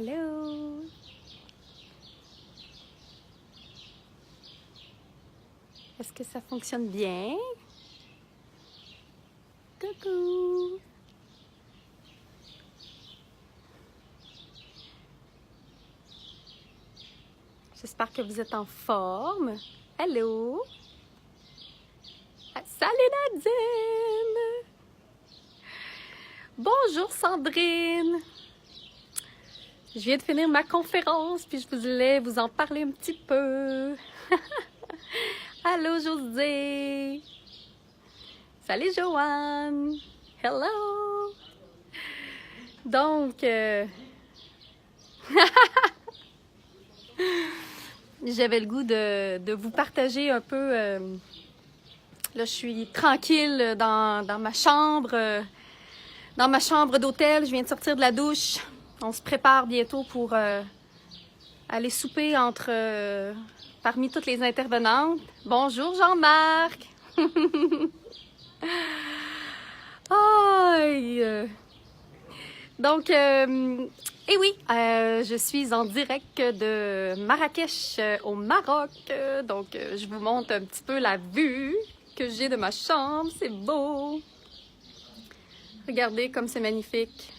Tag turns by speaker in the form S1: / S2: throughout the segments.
S1: Hello! Est-ce que ça fonctionne bien? Coucou! J'espère que vous êtes en forme. Hello! Ah, salut Nadine! Bonjour Sandrine! Je viens de finir ma conférence, puis je voulais vous en parler un petit peu. Allô José! Salut Joanne! Hello! Donc, j'avais le goût de vous partager un peu. Là, je suis tranquille dans ma chambre d'hôtel. Je viens de sortir de la douche. On se prépare bientôt pour aller souper parmi toutes les intervenantes. Bonjour Jean-Marc! Donc, et oui, je suis en direct de Marrakech au Maroc. Donc, je vous montre un petit peu la vue que j'ai de ma chambre. C'est beau! Regardez comme c'est magnifique.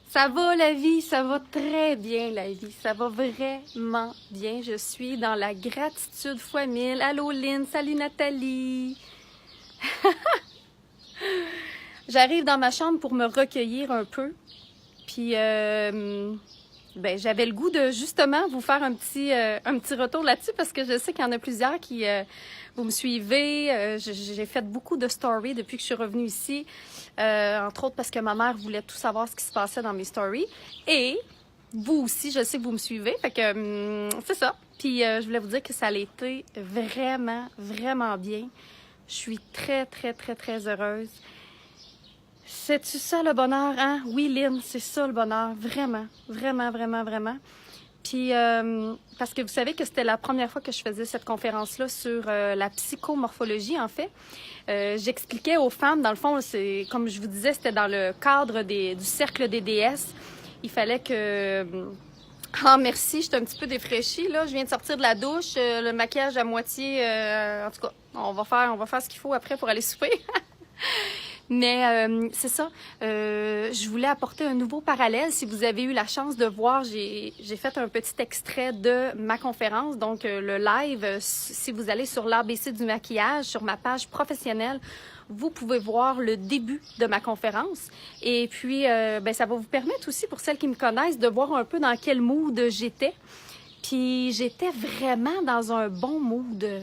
S1: Ça va la vie, ça va très bien la vie, ça va vraiment bien. Je suis dans la gratitude fois 1000. Allô Lynn, salut Nathalie. J'arrive dans ma chambre pour me recueillir un peu. Puis j'avais le goût de justement vous faire un petit retour là-dessus parce que je sais qu'il y en a plusieurs qui vous me suivez. J'ai fait beaucoup de stories depuis que je suis revenue ici. Entre autres parce que ma mère voulait tout savoir ce qui se passait dans mes stories. Et vous aussi, je sais que vous me suivez. Fait que c'est ça. Puis je voulais vous dire que ça a été vraiment, vraiment bien. Je suis très, très, très, très heureuse. C'est-tu ça le bonheur, hein? Oui, Lynn, c'est ça le bonheur. Vraiment, vraiment, vraiment, vraiment. Puis, parce que vous savez que c'était la première fois que je faisais cette conférence-là sur la psychomorphologie, en fait. J'expliquais aux femmes, dans le fond, c'est comme je vous disais, c'était dans le cadre du cercle des déesses. Il fallait que... Ah, merci, j'étais un petit peu défraîchie, là. Je viens de sortir de la douche, le maquillage à moitié... en tout cas, on va faire ce qu'il faut après pour aller souper. Mais c'est ça, je voulais apporter un nouveau parallèle. Si vous avez eu la chance de voir, j'ai fait un petit extrait de ma conférence, donc le live. Si vous allez sur l'ABC du maquillage, sur ma page professionnelle, vous pouvez voir le début de ma conférence. Et puis, ça va vous permettre aussi, pour celles qui me connaissent, de voir un peu dans quel mood j'étais. Puis j'étais vraiment dans un bon mood.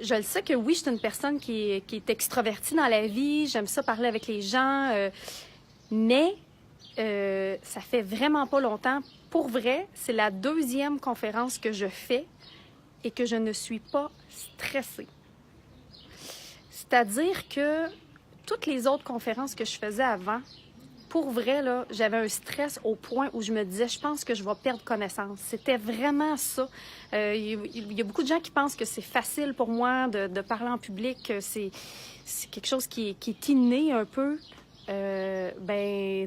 S1: Je le sais que oui, je suis une personne qui est extravertie dans la vie. J'aime ça parler avec les gens. Mais ça fait vraiment pas longtemps. Pour vrai, c'est la deuxième conférence que je fais et que je ne suis pas stressée. C'est-à-dire que toutes les autres conférences que je faisais avant, pour vrai, là, j'avais un stress au point où je me disais, je pense que je vais perdre connaissance. C'était vraiment ça. Il y a beaucoup de gens qui pensent que c'est facile pour moi de parler en public, que c'est quelque chose qui est inné un peu.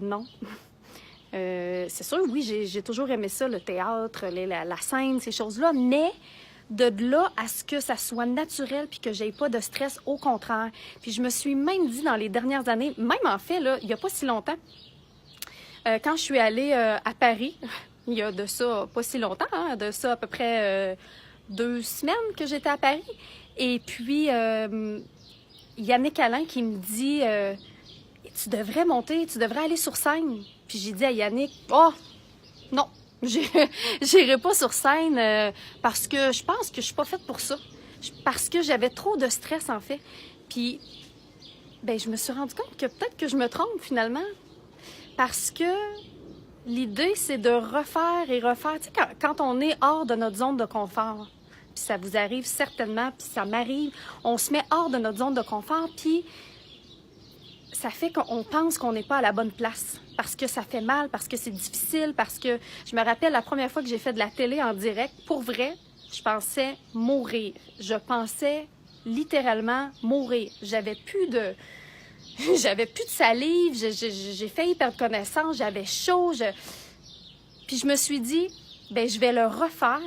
S1: Non. C'est sûr, oui, j'ai toujours aimé ça, le théâtre, la scène, ces choses-là, mais de là à ce que ça soit naturel puis que j'aie pas de stress, au contraire. Puis je me suis même dit dans les dernières années, même en fait, là, il n'y a pas si longtemps, quand je suis allée à Paris, il y a de ça pas si longtemps, hein, de ça à peu près 2 semaines que j'étais à Paris, et puis Yannick Alain qui me dit tu devrais monter, tu devrais aller sur scène. Puis j'ai dit à Yannick, oh non, j'irai pas sur scène parce que je pense que je suis pas faite pour ça. Parce que j'avais trop de stress, en fait. Puis, je me suis rendu compte que peut-être que je me trompe, finalement. Parce que l'idée, c'est de refaire et refaire. Tu sais, quand on est hors de notre zone de confort, puis ça vous arrive certainement, puis ça m'arrive, on se met hors de notre zone de confort, puis ça fait qu'on pense qu'on n'est pas à la bonne place. Parce que ça fait mal, parce que c'est difficile, parce que... Je me rappelle la première fois que j'ai fait de la télé en direct, pour vrai, je pensais mourir. Je pensais littéralement mourir. J'avais plus de... j'avais plus de salive, j'ai failli perdre connaissance, j'avais chaud. Puis je me suis dit, ben je vais le refaire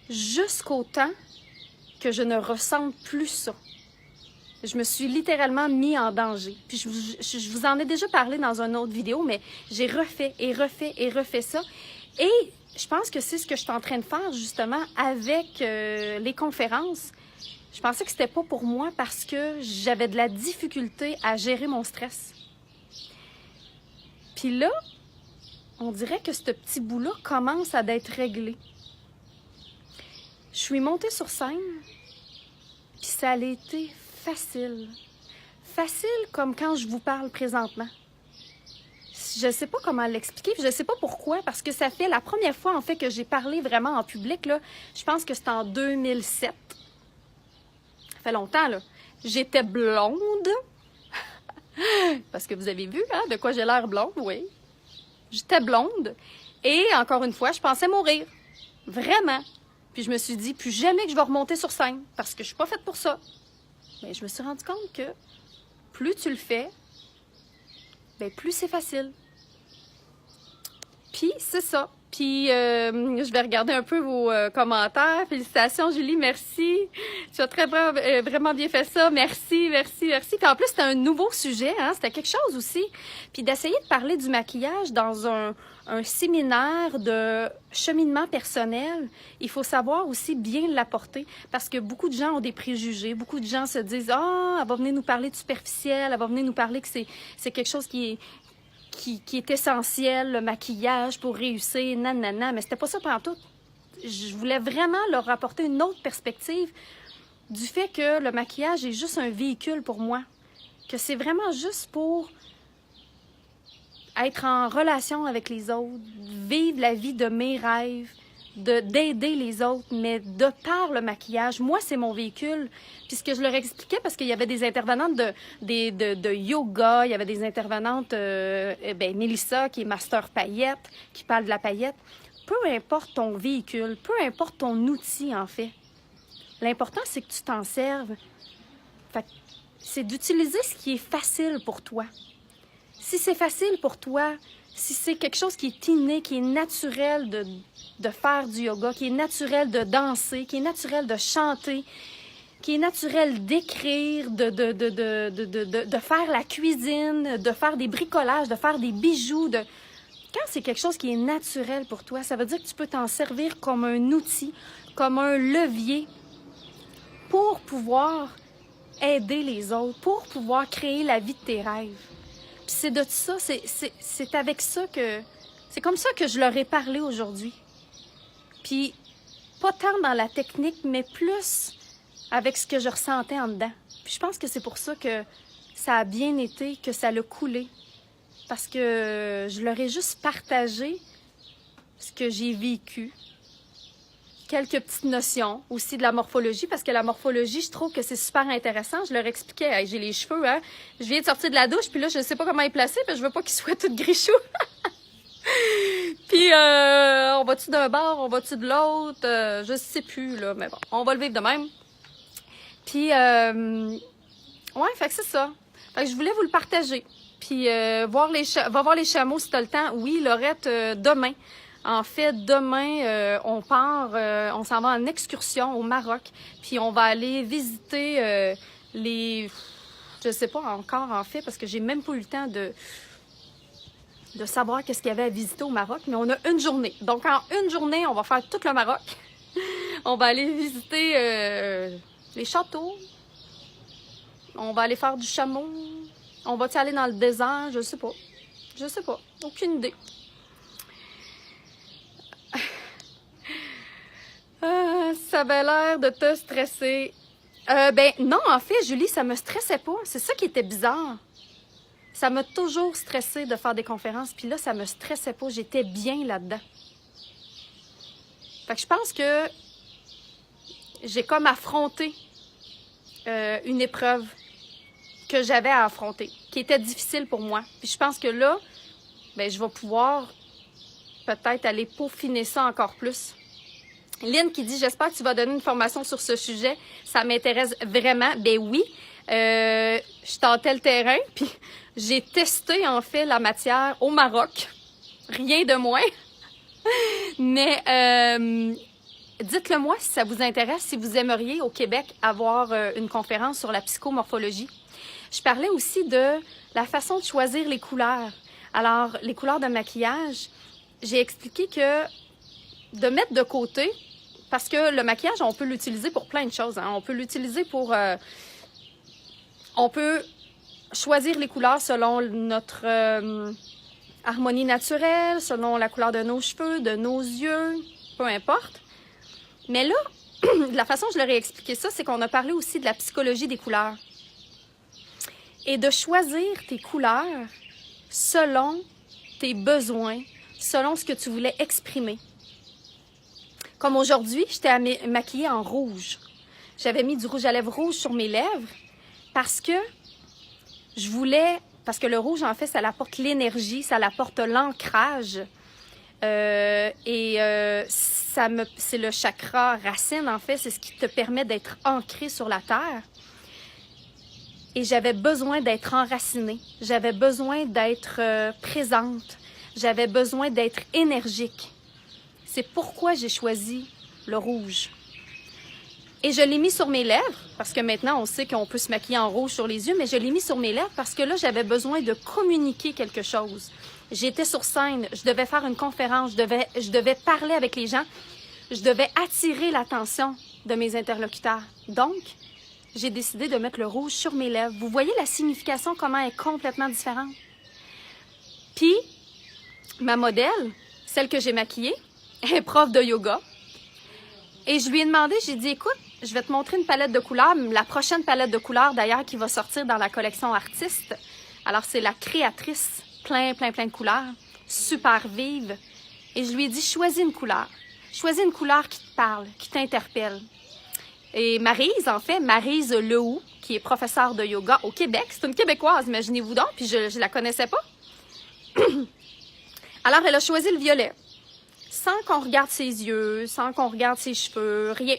S1: jusqu'au temps que je ne ressente plus ça. Je me suis littéralement mis en danger. Puis je vous en ai déjà parlé dans une autre vidéo, mais j'ai refait et refait et refait ça. Et je pense que c'est ce que je suis en train de faire justement avec les conférences. Je pensais que c'était pas pour moi parce que j'avais de la difficulté à gérer mon stress. Puis là, on dirait que ce petit bout-là commence à être réglé. Je suis montée sur scène, puis ça a été facile. Facile comme quand je vous parle présentement. Je sais pas comment l'expliquer, puis je sais pas pourquoi, parce que ça fait la première fois, en fait, que j'ai parlé vraiment en public, là. Je pense que c'était en 2007. Ça fait longtemps, là. J'étais blonde. Parce que vous avez vu, hein, de quoi j'ai l'air blonde, oui. J'étais blonde. Et, encore une fois, je pensais mourir. Vraiment. Puis je me suis dit, plus jamais que je vais remonter sur scène, parce que je suis pas faite pour ça. Mais je me suis rendu compte que plus tu le fais, ben plus c'est facile. Puis c'est ça. Puis je vais regarder un peu vos commentaires. Félicitations Julie, merci. Tu as vraiment bien fait ça. Merci, merci, merci. Puis en plus, c'était un nouveau sujet, hein? C'était quelque chose aussi. Puis d'essayer de parler du maquillage dans un séminaire de cheminement personnel, il faut savoir aussi bien l'apporter parce que beaucoup de gens ont des préjugés. Beaucoup de gens se disent « Ah, elle va venir nous parler de superficiel, elle va venir nous parler que c'est quelque chose qui est essentiel, le maquillage pour réussir, nanana. » Mais c'était pas ça pantoute. Je voulais vraiment leur apporter une autre perspective du fait que le maquillage est juste un véhicule pour moi. Que c'est vraiment juste pour être en relation avec les autres, vivre la vie de mes rêves, d'aider les autres, mais de par le maquillage. Moi, c'est mon véhicule. Puis ce que je leur expliquais, parce qu'il y avait des intervenantes de yoga, il y avait des intervenantes, Mélissa, qui est master paillette, qui parle de la paillette. Peu importe ton véhicule, peu importe ton outil, en fait. L'important, c'est que tu t'en serves. Fait que c'est d'utiliser ce qui est facile pour toi. Si c'est facile pour toi, si c'est quelque chose qui est inné, qui est naturel de faire du yoga, qui est naturel de danser, qui est naturel de chanter, qui est naturel d'écrire, de faire la cuisine, de faire des bricolages, de faire des bijoux. Quand c'est quelque chose qui est naturel pour toi, ça veut dire que tu peux t'en servir comme un outil, comme un levier pour pouvoir aider les autres, pour pouvoir créer la vie de tes rêves. Puis c'est de ça, c'est avec ça que... C'est comme ça que je leur ai parlé aujourd'hui. Puis, pas tant dans la technique, mais plus avec ce que je ressentais en dedans. Puis je pense que c'est pour ça que ça a bien été, que ça l'a coulé. Parce que je leur ai juste partagé ce que j'ai vécu. Quelques petites notions aussi de la morphologie, parce que la morphologie, je trouve que c'est super intéressant. Je leur expliquais, hey, j'ai les cheveux, hein. Je viens de sortir de la douche, puis là, je ne sais pas comment les placer, puis je veux pas qu'ils soient tout grichous. Puis, on va-tu d'un bord, on va-tu de l'autre? Je sais plus, là, mais bon, on va le vivre de même. Puis, ouais, fait que c'est ça. Fait que je voulais vous le partager. Puis, va voir les chameaux si t'as le temps. Oui, Laurette, demain. En fait, demain, on s'en va en excursion au Maroc. Puis, on va aller visiter je sais pas encore, en fait, parce que j'ai même pas eu le temps de savoir qu'est-ce qu'il y avait à visiter au Maroc. Mais on a une journée. Donc, en une journée, on va faire tout le Maroc. On va aller visiter les châteaux. On va aller faire du chameau. On va-tu aller dans le désert? Je sais pas. Je sais pas. Aucune idée. Ça avait l'air de te stresser. Ben non, en fait, Julie, ça me stressait pas. C'est ça qui était bizarre. Ça m'a toujours stressé de faire des conférences, puis là, ça me stressait pas. J'étais bien là-dedans. Fait que je pense que j'ai comme affronté une épreuve que j'avais à affronter, qui était difficile pour moi. Puis je pense que là, ben, je vais pouvoir peut-être aller peaufiner ça encore plus. Lynn qui dit « J'espère que tu vas donner une formation sur ce sujet. Ça m'intéresse vraiment. » Ben oui. Je tentais le terrain, puis j'ai testé en fait la matière au Maroc. Rien de moins. Mais dites-le moi si ça vous intéresse, si vous aimeriez au Québec avoir une conférence sur la psychomorphologie. Je parlais aussi de la façon de choisir les couleurs. Alors, les couleurs de maquillage, j'ai expliqué que de mettre de côté, parce que le maquillage, on peut l'utiliser pour plein de choses. Hein. On peut l'utiliser pour... on peut choisir les couleurs selon notre harmonie naturelle, selon la couleur de nos cheveux, de nos yeux, peu importe. Mais là, la façon dont je leur ai expliqué ça, c'est qu'on a parlé aussi de la psychologie des couleurs. Et de choisir tes couleurs selon tes besoins, selon ce que tu voulais exprimer. Comme aujourd'hui, j'étais maquillée en rouge. J'avais mis du rouge à lèvres rouge sur mes lèvres parce que je voulais... Parce que le rouge, en fait, ça apporte l'énergie, ça apporte l'ancrage. C'est le chakra racine, en fait. C'est ce qui te permet d'être ancré sur la terre. Et j'avais besoin d'être enracinée. J'avais besoin d'être présente. J'avais besoin d'être énergique. C'est pourquoi j'ai choisi le rouge. Et je l'ai mis sur mes lèvres, parce que maintenant, on sait qu'on peut se maquiller en rouge sur les yeux, mais je l'ai mis sur mes lèvres parce que là, j'avais besoin de communiquer quelque chose. J'étais sur scène, je devais faire une conférence, je devais parler avec les gens, je devais attirer l'attention de mes interlocuteurs. Donc, j'ai décidé de mettre le rouge sur mes lèvres. Vous voyez la signification, comment elle est complètement différente? Puis, ma modèle, celle que j'ai maquillée, est prof de yoga. Et je lui ai demandé, j'ai dit, écoute, je vais te montrer une palette de couleurs, la prochaine palette de couleurs d'ailleurs qui va sortir dans la collection Artistes. Alors, c'est la créatrice, plein de couleurs, super vive. Et je lui ai dit, choisis une couleur. Choisis une couleur qui te parle, qui t'interpelle. Et Maryse, en fait, Maryse Lehou, qui est professeure de yoga au Québec, c'est une Québécoise, imaginez-vous donc, puis je la connaissais pas. Alors, elle a choisi le violet, sans qu'on regarde ses yeux, sans qu'on regarde ses cheveux, rien.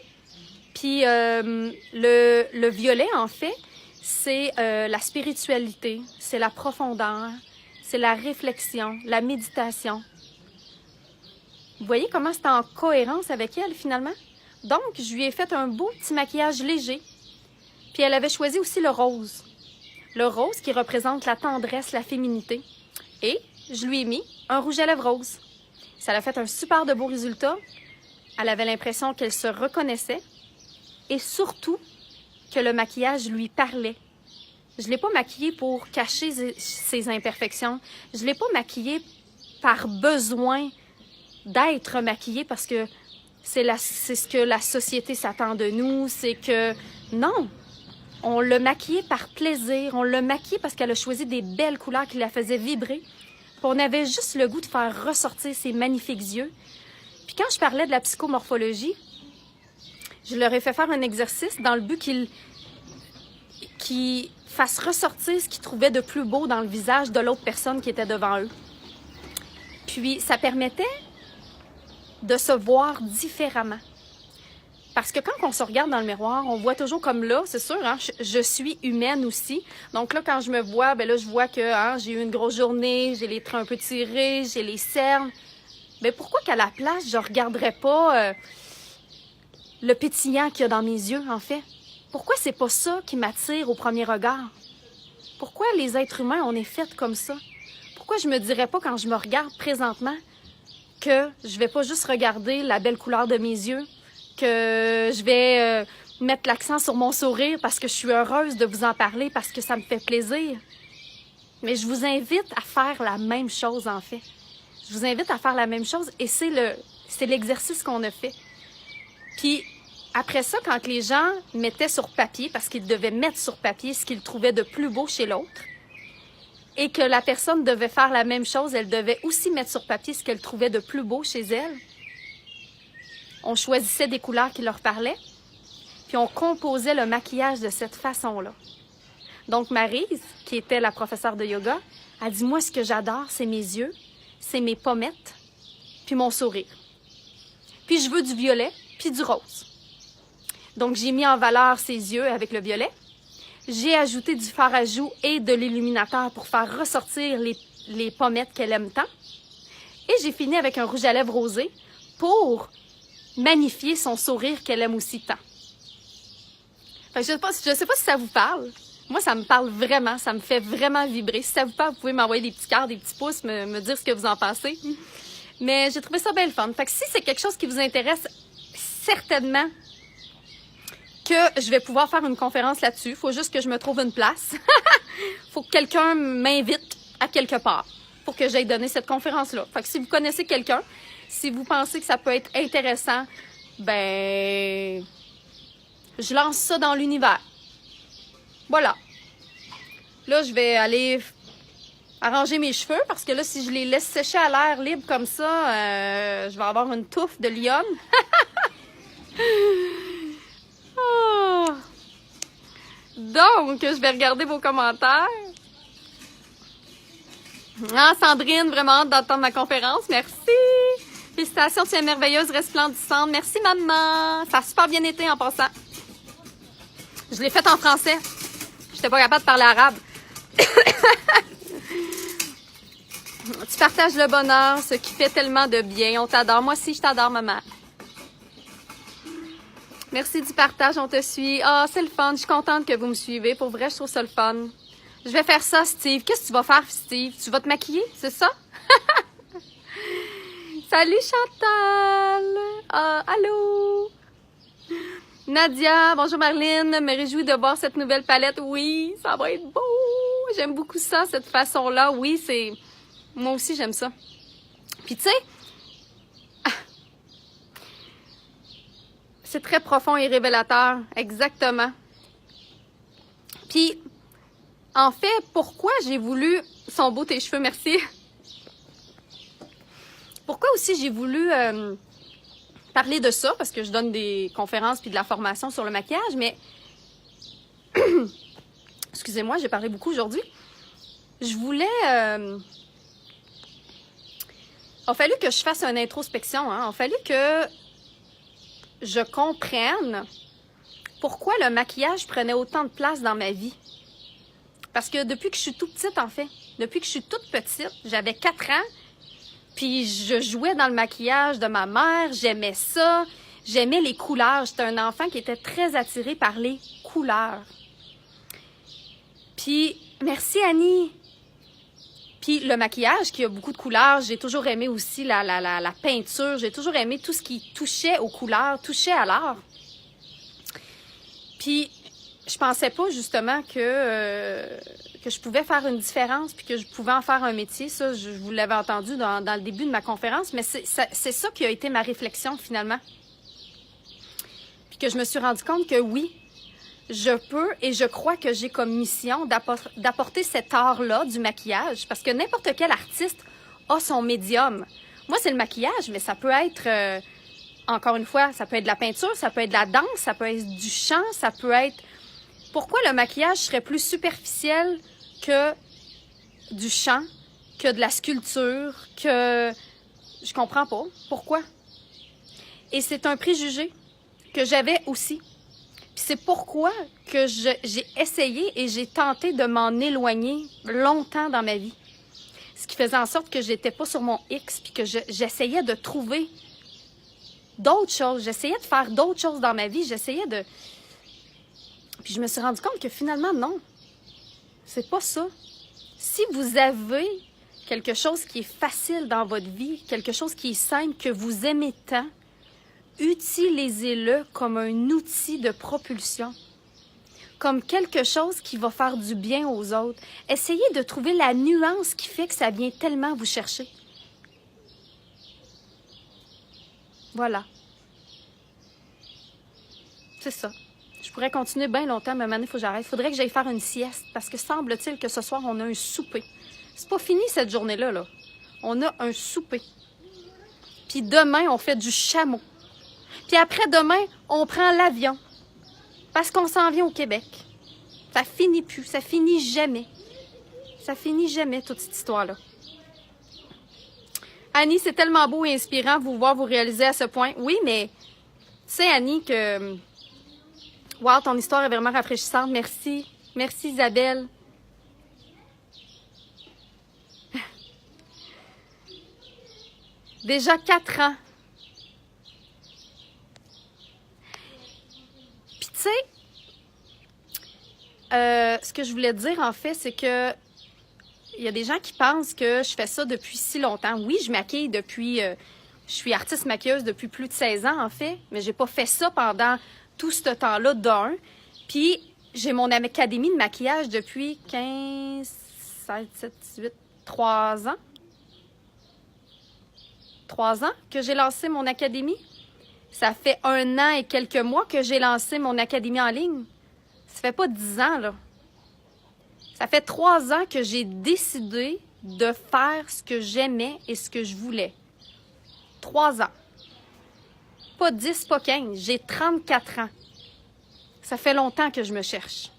S1: Puis le violet, en fait, c'est la spiritualité, c'est la profondeur, c'est la réflexion, la méditation. Vous voyez comment c'est en cohérence avec elle, finalement? Donc, je lui ai fait un beau petit maquillage léger. Puis elle avait choisi aussi le rose. Le rose qui représente la tendresse, la féminité. Et je lui ai mis un rouge à lèvres rose. Ça a fait un super de beau résultat. Elle avait l'impression qu'elle se reconnaissait. Et surtout, que le maquillage lui parlait. Je ne l'ai pas maquillée pour cacher ses imperfections. Je ne l'ai pas maquillée par besoin d'être maquillée parce que c'est ce que la société s'attend de nous. C'est que, non, on l'a maquillée par plaisir. On l'a maquillée parce qu'elle a choisi des belles couleurs qui la faisaient vibrer. Puis on avait juste le goût de faire ressortir ses magnifiques yeux. Puis quand je parlais de la psychomorphologie, je leur ai fait faire un exercice dans le but qu'ils fassent ressortir ce qu'ils trouvaient de plus beau dans le visage de l'autre personne qui était devant eux. Puis ça permettait de se voir différemment. Parce que quand on se regarde dans le miroir, on voit toujours comme là, c'est sûr, hein, je suis humaine aussi. Donc là, quand je me vois, ben là, je vois que hein, j'ai eu une grosse journée, j'ai les traits un peu tirés, j'ai les cernes. Mais pourquoi qu'à la place, je ne regarderais pas le pétillant qu'il y a dans mes yeux, en fait? Pourquoi c'est pas ça qui m'attire au premier regard? Pourquoi les êtres humains, on est faits comme ça? Pourquoi je me dirais pas quand je me regarde présentement que je vais pas juste regarder la belle couleur de mes yeux, que je vais mettre l'accent sur mon sourire parce que je suis heureuse de vous en parler, parce que ça me fait plaisir. Mais je vous invite à faire la même chose, en fait. Je vous invite à faire la même chose et c'est l'exercice qu'on a fait. Puis après ça, quand les gens mettaient sur papier, parce qu'ils devaient mettre sur papier ce qu'ils trouvaient de plus beau chez l'autre, et que la personne devait faire la même chose, elle devait aussi mettre sur papier ce qu'elle trouvait de plus beau chez elle. On choisissait des couleurs qui leur parlaient, puis on composait le maquillage de cette façon-là. Donc Maryse, qui était la professeure de yoga, a dit « Moi, ce que j'adore, c'est mes yeux, c'est mes pommettes, puis mon sourire. Puis je veux du violet, puis du rose. » Donc j'ai mis en valeur ses yeux avec le violet. J'ai ajouté du fard à joues et de l'illuminateur pour faire ressortir les pommettes qu'elle aime tant. Et j'ai fini avec un rouge à lèvres rosé pour magnifier son sourire qu'elle aime aussi tant. Fait que je sais pas si ça vous parle. Moi, ça me parle vraiment, ça me fait vraiment vibrer. Si ça vous parle, vous pouvez m'envoyer des petits cœurs, des petits pouces, me dire ce que vous en pensez. Mais j'ai trouvé ça bien le fun. Fait que si c'est quelque chose qui vous intéresse, certainement que je vais pouvoir faire une conférence là-dessus. Faut juste que je me trouve une place. Faut que quelqu'un m'invite à quelque part pour que j'aille donner cette conférence-là. Fait que si vous connaissez quelqu'un, si vous pensez que ça peut être intéressant, ben, je lance ça dans l'univers. Voilà. Là, je vais aller arranger mes cheveux parce que là, si je les laisse sécher à l'air libre comme ça, je vais avoir une touffe de lionne. Oh. Donc, je vais regarder vos commentaires. Ah, Sandrine, vraiment hâte d'entendre ma conférence. Merci. Félicitations, tu es merveilleuse, resplendissante. Merci, maman. Ça a super bien été en passant. Je l'ai faite en français. J'étais pas capable de parler arabe. Tu partages le bonheur, ce qui fait tellement de bien. On t'adore. Moi aussi, je t'adore, maman. Merci du partage, on te suit. Ah, c'est le fun. Je suis contente que vous me suivez. Pour vrai, je trouve ça le fun. Je vais faire ça, Steve. Qu'est-ce que tu vas faire, Steve? Tu vas te maquiller, c'est ça? Salut, Chantal. Ah, allô? Nadia, bonjour Marlene, me réjouis de voir cette nouvelle palette. Oui, ça va être beau. J'aime beaucoup ça, cette façon-là. Oui, c'est... Moi aussi, j'aime ça. Puis tu sais, c'est très profond et révélateur. Exactement. Puis, en fait, pourquoi j'ai voulu... Sont beaux tes cheveux, merci. Pourquoi aussi j'ai voulu... parler de ça, parce que je donne des conférences puis de la formation sur le maquillage, mais excusez-moi, j'ai parlé beaucoup aujourd'hui. Je voulais... Il a fallu que je fasse une introspection, hein? Il a fallu que je comprenne pourquoi le maquillage prenait autant de place dans ma vie. Parce que depuis que je suis toute petite, en fait, depuis que je suis toute petite, j'avais 4 ans, puis je jouais dans le maquillage de ma mère, j'aimais ça, j'aimais les couleurs. J'étais un enfant qui était très attiré par les couleurs. Puis, merci Annie. Puis le maquillage qui a beaucoup de couleurs, j'ai toujours aimé aussi la peinture, j'ai toujours aimé tout ce qui touchait aux couleurs, touchait à l'art. Puis, je pensais pas justement que je pouvais faire une différence puis que je pouvais en faire un métier. Ça, je vous l'avais entendu dans le début de ma conférence, mais c'est ça qui a été ma réflexion finalement. Puis que je me suis rendu compte que oui, je peux et je crois que j'ai comme mission d'apporter cet art-là du maquillage parce que n'importe quel artiste a son médium. Moi, c'est le maquillage, mais ça peut être, encore une fois, ça peut être de la peinture, ça peut être de la danse, ça peut être du chant, ça peut être... Pourquoi le maquillage serait plus superficiel que du chant, que de la sculpture, que... Je comprends pas. Pourquoi? Et c'est un préjugé que j'avais aussi. Puis c'est pourquoi que j'ai essayé et j'ai tenté de m'en éloigner longtemps dans ma vie. Ce qui faisait en sorte que j'étais pas sur mon X, puis que j'essayais de trouver d'autres choses. J'essayais de faire d'autres choses dans ma vie. J'essayais de... Puis je me suis rendu compte que finalement, non. C'est pas ça. Si vous avez quelque chose qui est facile dans votre vie, quelque chose qui est simple, que vous aimez tant, utilisez-le comme un outil de propulsion. Comme quelque chose qui va faire du bien aux autres. Essayez de trouver la nuance qui fait que ça vient tellement vous chercher. Voilà. C'est ça. Je pourrais continuer bien longtemps, mais maintenant, il faut que j'arrête. Il faudrait que j'aille faire une sieste, parce que semble-t-il que ce soir, on a un souper. C'est pas fini cette journée-là, là. On a un souper. Puis demain, on fait du chameau. Puis après-demain, on prend l'avion. Parce qu'on s'en vient au Québec. Ça finit plus, ça finit jamais. Ça finit jamais, toute cette histoire-là. Annie, c'est tellement beau et inspirant de vous voir vous réaliser à ce point. Oui, mais tu sais, Annie, que... Wow, ton histoire est vraiment rafraîchissante. Merci. Merci Isabelle. Déjà 4 ans. Puis tu sais, ce que je voulais te dire en fait, c'est que il y a des gens qui pensent que je fais ça depuis si longtemps. Oui, je maquille depuis... je suis artiste maquilleuse depuis plus de 16 ans, en fait, mais j'ai pas fait ça pendant tout ce temps-là d'un. Puis, j'ai mon académie de maquillage depuis 15, 16, 17, 18, 3 ans. 3 ans que j'ai lancé mon académie. Ça fait 1 an et quelques mois que j'ai lancé mon académie en ligne. Ça fait pas 10 ans, là. Ça fait 3 ans que j'ai décidé de faire ce que j'aimais et ce que je voulais. 3 ans. Pas 10, pas 15. J'ai 34 ans. Ça fait longtemps que je me cherche.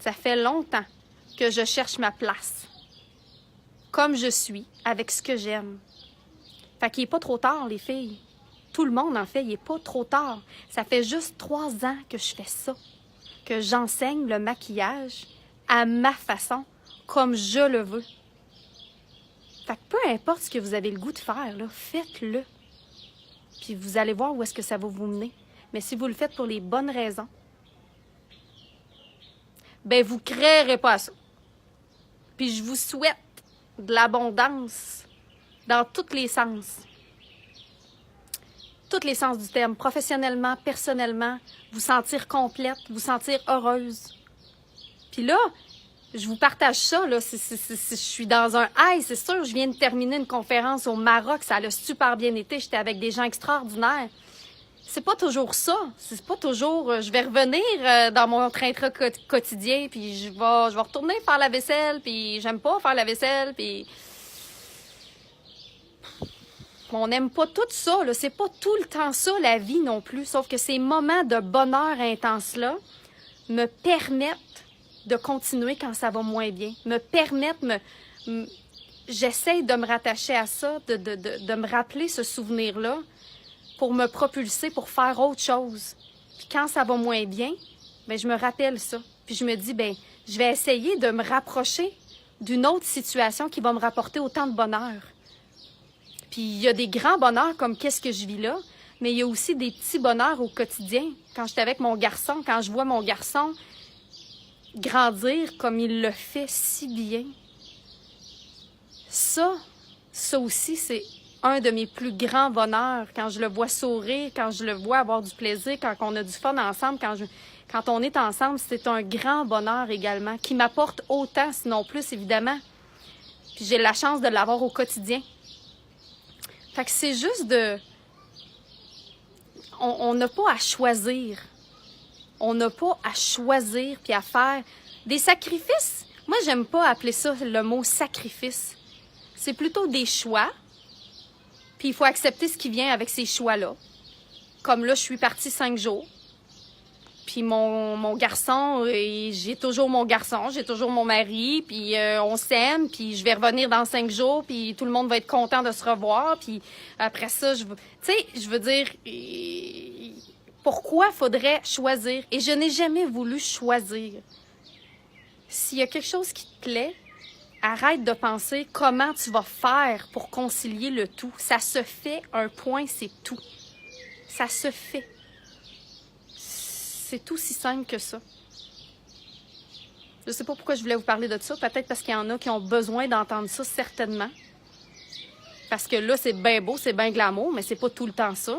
S1: Ça fait longtemps que je cherche ma place. Comme je suis, avec ce que j'aime. Fait qu'il n'est pas trop tard, les filles. Tout le monde en fait, il n'est pas trop tard. Ça fait juste 3 ans que je fais ça. Que j'enseigne le maquillage à ma façon, comme je le veux. Fait que peu importe ce que vous avez le goût de faire, là, faites-le. Puis vous allez voir où est-ce que ça va vous mener. Mais si vous le faites pour les bonnes raisons, ben vous ne créerez pas ça. Puis je vous souhaite de l'abondance dans tous les sens. Tous les sens du terme, professionnellement, personnellement, vous sentir complète, vous sentir heureuse. Puis là, je vous partage ça, là, je suis dans un high, c'est sûr, je viens de terminer une conférence au Maroc, ça a super bien été, j'étais avec des gens extraordinaires. C'est pas toujours ça, c'est pas toujours, je vais revenir dans mon train-train quotidien, puis je vais retourner faire la vaisselle, puis j'aime pas faire la vaisselle, puis... On n'aime pas tout ça, là, c'est pas tout le temps ça, la vie non plus, sauf que ces moments de bonheur intense-là me permettent de continuer quand ça va moins bien, me permettent, j'essaie de me rattacher à ça, de me rappeler ce souvenir-là pour me propulser, pour faire autre chose. Puis quand ça va moins bien, ben je me rappelle ça. Puis je me dis, ben je vais essayer de me rapprocher d'une autre situation qui va me rapporter autant de bonheur. Puis il y a des grands bonheurs comme qu'est-ce que je vis là, mais il y a aussi des petits bonheurs au quotidien. Quand j'étais avec mon garçon, quand je vois mon garçon grandir comme il le fait si bien. Ça aussi, c'est un de mes plus grands bonheurs. Quand je le vois sourire, quand je le vois avoir du plaisir, quand on a du fun ensemble, quand on est ensemble, c'est un grand bonheur également, qui m'apporte autant, sinon plus, évidemment. Puis j'ai la chance de l'avoir au quotidien. Fait que c'est juste on n'a pas à choisir. On n'a pas à choisir puis à faire des sacrifices. Moi, j'aime pas appeler ça le mot sacrifice. C'est plutôt des choix. Puis il faut accepter ce qui vient avec ces choix-là. Comme là, je suis partie 5 jours. Puis mon garçon, j'ai toujours mon garçon, j'ai toujours mon mari, puis on s'aime, puis je vais revenir dans 5 jours, puis tout le monde va être content de se revoir. Puis après ça, tu sais, je veux dire... Pourquoi faudrait choisir? Et je n'ai jamais voulu choisir. S'il y a quelque chose qui te plaît, arrête de penser comment tu vas faire pour concilier le tout. Ça se fait, un point, c'est tout. Ça se fait. C'est aussi simple que ça. Je ne sais pas pourquoi je voulais vous parler de ça. Peut-être parce qu'il y en a qui ont besoin d'entendre ça, certainement. Parce que là, c'est bien beau, c'est bien glamour, mais c'est pas tout le temps ça.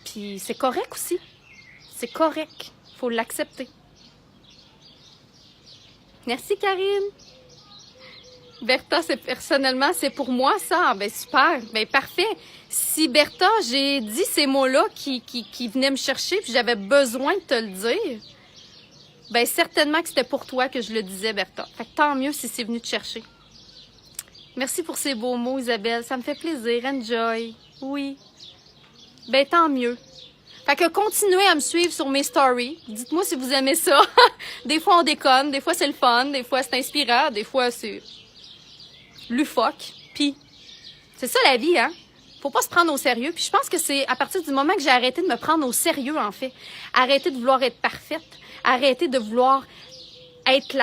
S1: Puis c'est correct aussi. C'est correct. Faut l'accepter. Merci, Karine. Bertha, personnellement, c'est pour moi, ça. Ben super. Ben parfait. Si Bertha, j'ai dit ces mots-là qui venaient me chercher, puis j'avais besoin de te le dire, ben certainement que c'était pour toi que je le disais, Bertha. Fait que tant mieux si c'est venu te chercher. Merci pour ces beaux mots, Isabelle. Ça me fait plaisir. Enjoy. Oui. Ben tant mieux. Fait que continuez à me suivre sur mes stories. Dites-moi si vous aimez ça. Des fois, on déconne. Des fois, c'est le fun. Des fois, c'est inspirant. Des fois, c'est lufoque. Puis, c'est ça la vie, hein? Faut pas se prendre au sérieux. Puis je pense que c'est à partir du moment que j'ai arrêté de me prendre au sérieux, en fait. Arrêter de vouloir être parfaite. Arrêter de vouloir être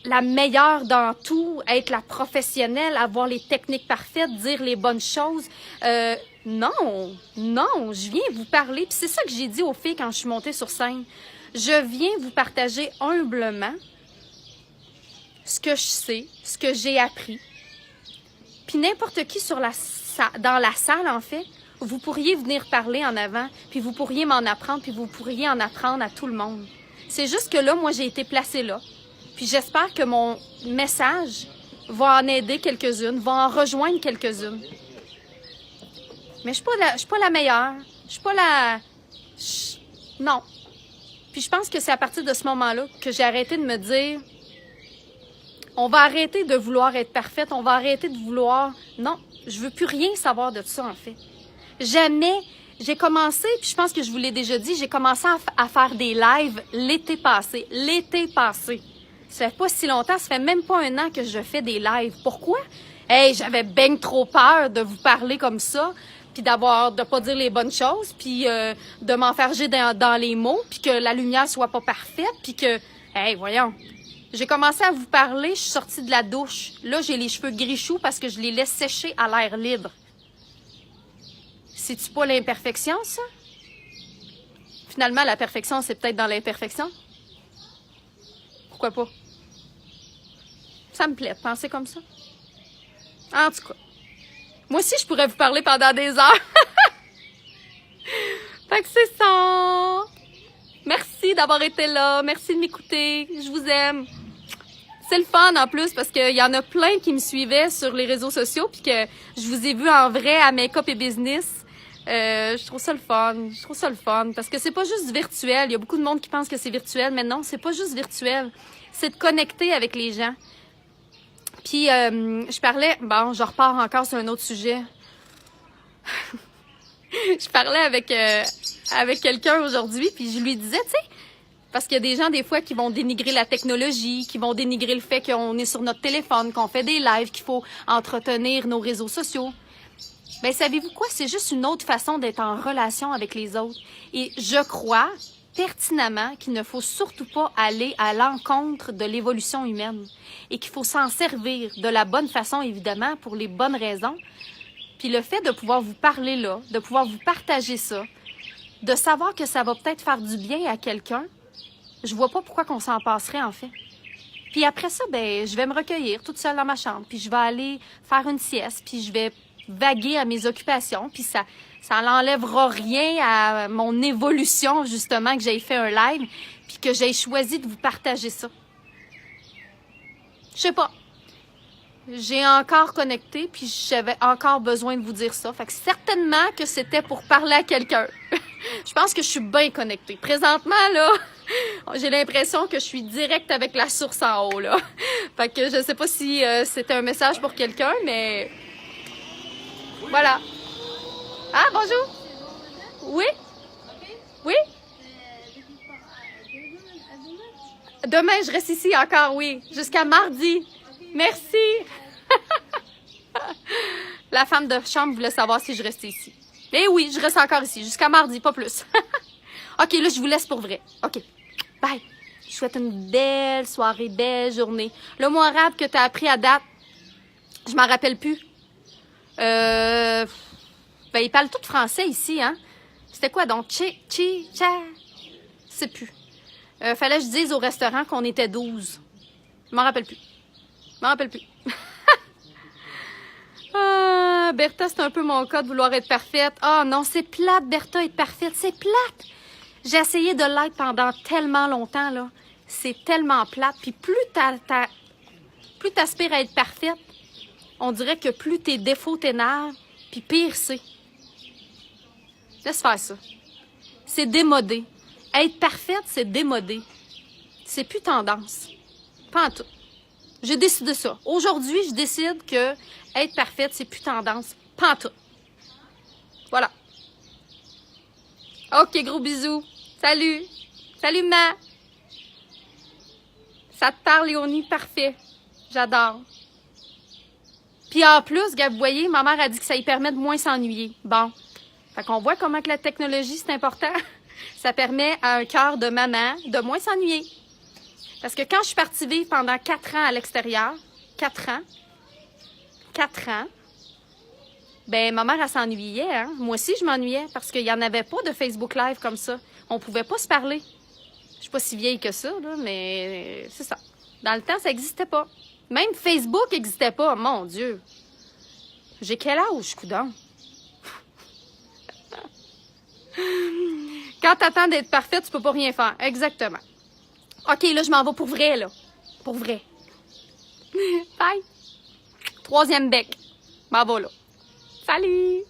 S1: la meilleure dans tout, être la professionnelle, avoir les techniques parfaites, dire les bonnes choses. Non, je viens vous parler. Puis c'est ça que j'ai dit aux filles quand je suis montée sur scène. Je viens vous partager humblement ce que je sais, ce que j'ai appris. Puis n'importe qui dans la salle, en fait, vous pourriez venir parler en avant, puis vous pourriez m'en apprendre, puis vous pourriez en apprendre à tout le monde. C'est juste que là, moi, j'ai été placée là. Puis j'espère que mon message va en aider quelques-unes, va en rejoindre quelques-unes. Mais je suis pas la meilleure. Je suis pas la... Non. Puis je pense que c'est à partir de ce moment-là que j'ai arrêté de me dire on va arrêter de vouloir être parfaite, on va arrêter de vouloir... Non, je veux plus rien savoir de ça, en fait. Jamais. J'ai commencé, puis je pense que je vous l'ai déjà dit, j'ai commencé à faire des lives l'été passé. Ça fait pas si longtemps, ça fait même pas 1 an que je fais des lives. Pourquoi? Hey, j'avais ben trop peur de vous parler comme ça, puis de pas dire les bonnes choses, puis de m'enfarger dans les mots, puis que la lumière soit pas parfaite, puis que... Hey, voyons. J'ai commencé à vous parler, je suis sortie de la douche. Là, j'ai les cheveux gris-choux parce que je les laisse sécher à l'air libre. C'est-tu pas l'imperfection, ça? Finalement, la perfection, c'est peut-être dans l'imperfection. Pourquoi pas? Ça me plaît de penser comme ça. En tout cas, moi aussi, je pourrais vous parler pendant des heures. Fait que c'est ça. Merci d'avoir été là. Merci de m'écouter. Je vous aime. C'est le fun en plus parce qu'il y en a plein qui me suivaient sur les réseaux sociaux puis que je vous ai vu en vrai à Make-up et Business. Je trouve ça le fun. Parce que c'est pas juste virtuel. Il y a beaucoup de monde qui pense que c'est virtuel, mais non, c'est pas juste virtuel. C'est de connecter avec les gens. Puis, je parlais... Bon, je repars encore sur un autre sujet. Je parlais avec quelqu'un aujourd'hui, puis je lui disais, tu sais, parce qu'il y a des gens, des fois, qui vont dénigrer la technologie, qui vont dénigrer le fait qu'on est sur notre téléphone, qu'on fait des lives, qu'il faut entretenir nos réseaux sociaux. Bien, savez-vous quoi? C'est juste une autre façon d'être en relation avec les autres. Et je crois pertinemment qu'il ne faut surtout pas aller à l'encontre de l'évolution humaine et qu'il faut s'en servir de la bonne façon, évidemment, pour les bonnes raisons. Puis le fait de pouvoir vous parler là, de pouvoir vous partager ça, de savoir que ça va peut-être faire du bien à quelqu'un, je vois pas pourquoi qu'on s'en passerait, en fait. Puis après ça, ben, je vais me recueillir toute seule dans ma chambre, puis je vais aller faire une sieste, puis je vais vaguer à mes occupations, puis ça n'enlèvera rien à mon évolution, justement, que j'ai fait un live, puis que j'ai choisi de vous partager ça. Je sais pas. J'ai encore connecté, puis j'avais encore besoin de vous dire ça. Fait que certainement que c'était pour parler à quelqu'un. Je pense que je suis bien connectée. Présentement, là, j'ai l'impression que je suis direct avec la source en haut, là. Fait que je sais pas si c'était un message pour quelqu'un, mais... Voilà. Ah, bonjour. Oui? Oui? Demain, je reste ici encore, oui. Jusqu'à mardi. Merci. La femme de chambre voulait savoir si je restais ici. Eh oui, je reste encore ici. Jusqu'à mardi, pas plus. OK, là, je vous laisse pour vrai. OK. Bye. Je vous souhaite une belle soirée, belle journée. Le mot arabe que tu as appris à date, je m'en rappelle plus. Ben, ils parlent tout français ici, hein? C'était quoi donc? Cha? Je sais plus. Fallait que je dise au restaurant qu'on était 12. Je m'en rappelle plus. Ah, Bertha, c'est un peu mon cas de vouloir être parfaite. Ah non, c'est plate, Bertha, être parfaite. C'est plate. J'ai essayé de l'être pendant tellement longtemps, là. C'est tellement plate. Puis plus t'aspires à être parfaite, on dirait que plus tes défauts t'énervent, puis pire c'est. Laisse faire ça. C'est démodé. Être parfaite, c'est démodé. C'est plus tendance. Pas en tout. J'ai décidé ça. Aujourd'hui, je décide que être parfaite, c'est plus tendance. Pas en tout. Voilà. OK, gros bisous. Salut. Salut, Ma. Ça te parle, Léonie? Parfait. J'adore. Puis en plus, vous voyez, ma mère a dit que ça lui permet de moins s'ennuyer. Bon. Fait qu'on voit comment que la technologie, c'est important. Ça permet à un cœur de maman de moins s'ennuyer. Parce que quand je suis partie vivre pendant 4 ans à l'extérieur, 4 ans, ben ma mère, elle s'ennuyait. Hein? Moi aussi, je m'ennuyais parce qu'il n'y en avait pas de Facebook Live comme ça. On pouvait pas se parler. Je suis pas si vieille que ça, là, mais c'est ça. Dans le temps, ça n'existait pas. Même Facebook n'existait pas. Mon Dieu! J'ai quel âge, coudonc? Quand t'attends d'être parfaite, tu peux pas rien faire. Exactement. OK, là, je m'en vais pour vrai, là. Pour vrai. Bye! 3e bec. M'en va, là. Salut!